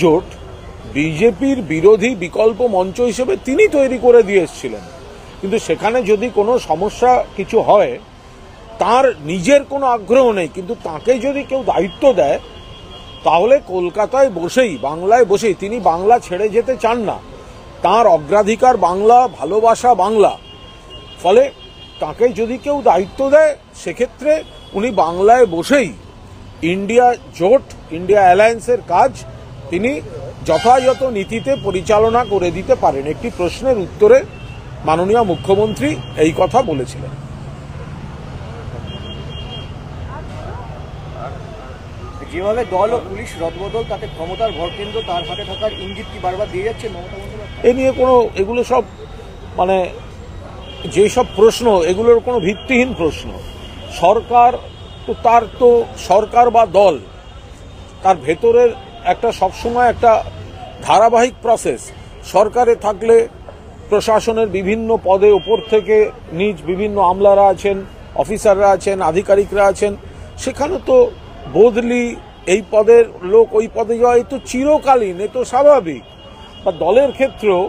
জোট বিজেপির বিরোধী বিকল্প মঞ্চ হিসেবে তিনি তৈরি করে দিয়ে এসেছিলেন, কিন্তু সেখানে যদি কোনো সমস্যা কিছু হয় তার নিজের কোনো আগ্রহ নেই, কিন্তু তাকে যদি কেউ দায়িত্ব দেয় তাহলে কলকাতায় বসেই বাংলায় বসেই তিনি বাংলা ছেড়ে যেতে চান না, তার অগ্রাধিকার বাংলা, ভালোবাসা বাংলা। ফলে তাকে যদি কেউ দায়িত্ব দেয় সেক্ষেত্রে উনি বাংলায় বসেই ইন্ডিয়া জোট, ইন্ডিয়া অ্যালায়েন্সের কাজ তিনি যথাযথ নীতিতে পরিচালনা করে দিতে পারেন। একটি প্রশ্নের উত্তরে মাননীয় মুখ্যমন্ত্রী এই কথা বলেছিলেন। যেভাবে দল ও পুলিশ রদবদল, তাতে ক্ষমতার ভরকেন্দ্র তার হাতে থাকার ইঙ্গিত কি বারবার দিয়ে যাচ্ছে মমতা বন্দ্যোপাধ্যায়? এ নিয়ে এগুলো সব যেসব প্রশ্ন, এগুলোর কোনো ভিত্তিহীন প্রশ্ন। সরকার তার সরকার বা দল তার ভেতরের একটা সবসময় একটা ধারাবাহিক প্রসেস। সরকারে থাকলে প্রশাসনের বিভিন্ন পদে উপর থেকে নিজ বিভিন্ন আমলারা আছেন, অফিসাররা আছেন, আধিকারিকরা আছেন, সেখানে তো বদলি, এই পদের লোক ওই পদে যাওয়া এ তো চিরকালীন, এ তো স্বাভাবিক। বা দলের ক্ষেত্রেও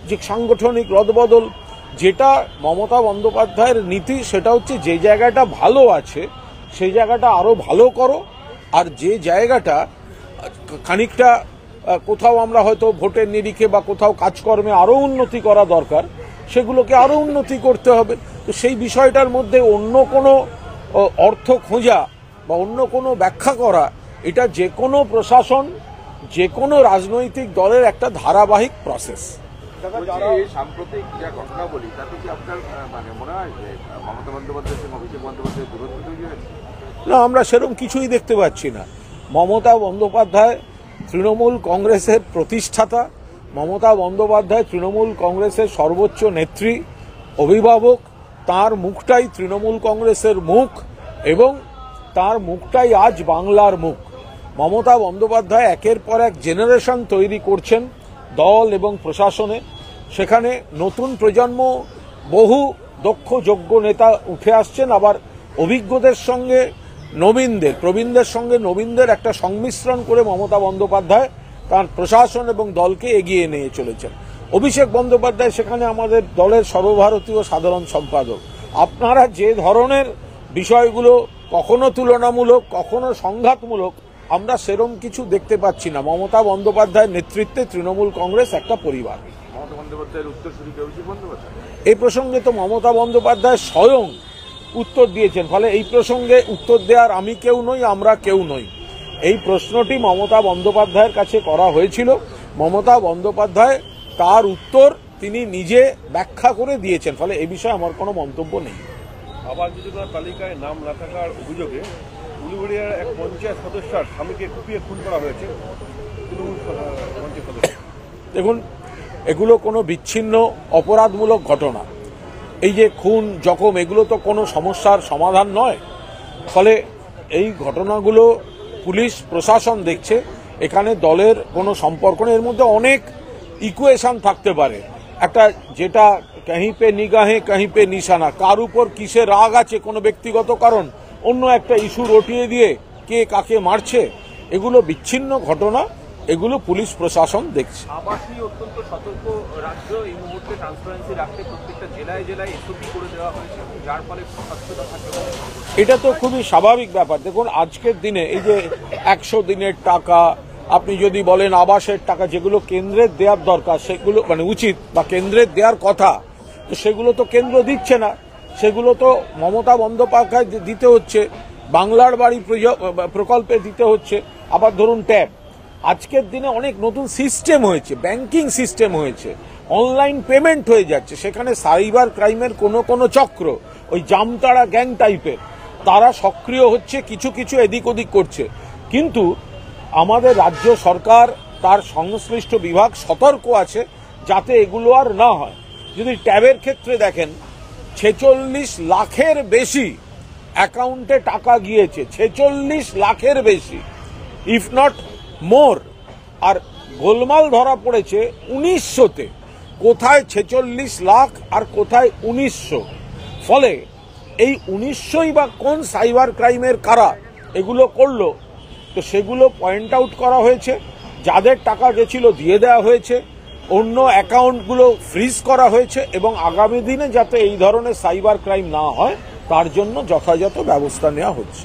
যে সাংগঠনিক রদবদল, যেটা মমতা বন্দ্যোপাধ্যায়ের নীতি সেটা হচ্ছে যে জায়গাটা ভালো আছে সেই জায়গাটা আরো ভালো করো, আর যে জায়গাটা খানিকটা কোথাও আমরা হয়তো ভোটের নিরিখে বা কোথাও কাজকর্মে আরো উন্নতি করা দরকার সেগুলোকে আরো উন্নতি করতে হবে। তো সেই বিষয়টার মধ্যে অন্য কোনো অর্থ খোঁজা বা অন্য কোনো ব্যাখ্যা করা, এটা যে কোনো প্রশাসন, যে কোনো রাজনৈতিক দলের একটা ধারাবাহিক প্রসেস। সাম্প্রতিক যা ঘটনা বলি তাতে কি আপনার মনে হয় যে মমতা বন্দ্যোপাধ্যায়ের সঙ্গে অভিষেক বন্দ্যোপাধ্যায়ের দূরত্ব তৈরি হয়েছে? না, আমরা সেরকম কিছুই দেখতে পাচ্ছি না। মমতা বন্দ্যোপাধ্যায় তৃণমূল কংগ্রেসের প্রতিষ্ঠাতা, মমতা বন্দ্যোপাধ্যায় তৃণমূল কংগ্রেসের সর্বোচ্চ নেত্রী, অভিভাবক। তার মুখটাই তৃণমূল কংগ্রেসের মুখ এবং তার মুখটাই আজ বাংলার মুখ। মমতা বন্দ্যোপাধ্যায় একের পর এক জেনারেশন তৈরি করছেন দল এবং প্রশাসনে। সেখানে নতুন প্রজন্ম, বহু দক্ষ যোগ্য নেতা উঠে আসছেন, আবার অভিজ্ঞদের সঙ্গে নবীনদের, প্রবীণদের সঙ্গে নবীনদের একটা সংমিশ্রণ করে মমতা বন্দ্যোপাধ্যায় তার প্রশাসন এবং দলকে এগিয়ে নিয়ে চলেছেন। অভিষেক বন্দ্যোপাধ্যায় সেখানে আমাদের দলের সর্বভারতীয় সাধারণ সম্পাদক। আপনারা যে ধরনের বিষয়গুলো কখনো তুলনামূলক, কখনো সংঘাতমূলক, আমরা সেরম কিছু দেখতে পাচ্ছি না। মমতা বন্দ্যোপাধ্যায়ের নেতৃত্বে তৃণমূল কংগ্রেস একটা পরিবার। মমতা বন্দ্যোপাধ্যায়ের উত্তরসূরি কি অভিষেক বন্দ্যোপাধ্যায়? এই প্রসঙ্গে তো মমতা বন্দ্যোপাধ্যায় স্বয়ং উত্তর দিয়েছেন, ফলে এই প্রসঙ্গে উত্তর দেওয়ার আমি কেউ নই, আমরা কেউ নই। এই প্রশ্নটি মমতা বন্দ্যোপাধ্যায়ের কাছে করা হয়েছিল, মমতা বন্দ্যোপাধ্যায় তার উত্তর তিনি নিজে ব্যাখ্যা করে দিয়েছেন, ফলে এই বিষয়ে আমার কোনো মন্তব্য নেই। আবাস যোজনার তালিকায় নাম না থাকার অভিযোগে উলুবেড়িয়ার এক পঞ্চায়েত সদস্যের স্বামীকে কুপিয়ে খুন করা হয়েছে তৃণমূল পঞ্চায়েত সদস্য। দেখুন, এগুলো কোনো বিচ্ছিন্ন অপরাধমূলক ঘটনা। এই যে খুন, জখম, এগুলো তো কোনো সমস্যার সমাধান নয়। ফলে এই ঘটনাগুলো পুলিশ প্রশাসন দেখছে, এখানে দলের কোনো সম্পর্ক নেই। এর মধ্যে অনেক ইকুয়েশন থাকতে পারে, একটা যেটা কাहीं পে নিগাহে কাहीं পে নিশানা, কার উপর কিসে রাগ আছে, কোনো ব্যক্তিগত কারণ, অন্য একটা ইস্যু রটিয়ে দিয়ে কে কাকে মারছে, এগুলো বিচ্ছিন্ন ঘটনা, এগুলো পুলিশ প্রশাসন দেখছে। আবাসী অত্যন্ত সতর্ক রাজ্য, এই মুহূর্তে ট্রান্সপারেন্সি রাখতে প্রত্যেকটা জেলায় জেলায় এসওপি করে দেওয়া হয়েছে, যার ফলে স্বচ্ছতা থাকে। এটা তো খুবই স্বাভাবিক ব্যাপার। দেখুন, আজকের দিনে এই যে 100 দিনের টাকা, আপনি যদি বলেন আবাসের টাকা, যেগুলো কেন্দ্রের দেওয়ার দরকার, সেগুলো উচিত বা কেন্দ্রের দেওয়ার কথা, তো সেগুলো তো কেন্দ্র দিচ্ছে না, সেগুলো তো মমতা বন্দ্যোপাধ্যায় দিতে হচ্ছে, বাংলার বাড়ি প্রকল্পে দিতে হচ্ছে। আবার ধরুন ট্যাব, আজকের দিনে অনেক নতুন সিস্টেম হয়েছে, ব্যাংকিং সিস্টেম হয়েছে, অনলাইন পেমেন্ট হয়ে যাচ্ছে, সেখানে সাইবার ক্রাইমের কোনো চক্র, ওই জামতাড়া গ্যাং টাইপের, তারা সক্রিয় হচ্ছে, কিছু কিছু এদিক ওদিক করছে। কিন্তু আমাদের রাজ্য সরকার, তার সংশ্লিষ্ট বিভাগ সতর্ক আছে যাতে এগুলো আর না হয়। যদি ট্যাবের ক্ষেত্রে দেখেন, 46 লাখের বেশি অ্যাকাউন্টে টাকা গিয়েছে, 46 লাখের বেশি, ইফ নট মোর। আর গোলমাল ধরা পড়েছে 1900-তে, কোথায় 46 লাখ আর কোথায় 1900। ফলে এই 1900ই বা কোন সাইবার ক্রাইমের কারা এগুলো করলো, তো সেগুলো পয়েন্ট আউট করা হয়েছে যাদের টাকা গেছিল দিয়ে দেওয়া হয়েছে, অন্য অ্যাকাউন্টগুলো ফ্রিজ করা হয়েছে এবং আগামী দিনে যাতে এই ধরনের সাইবার ক্রাইম না হয় তার জন্য যথাযথ ব্যবস্থা নেওয়া হচ্ছে।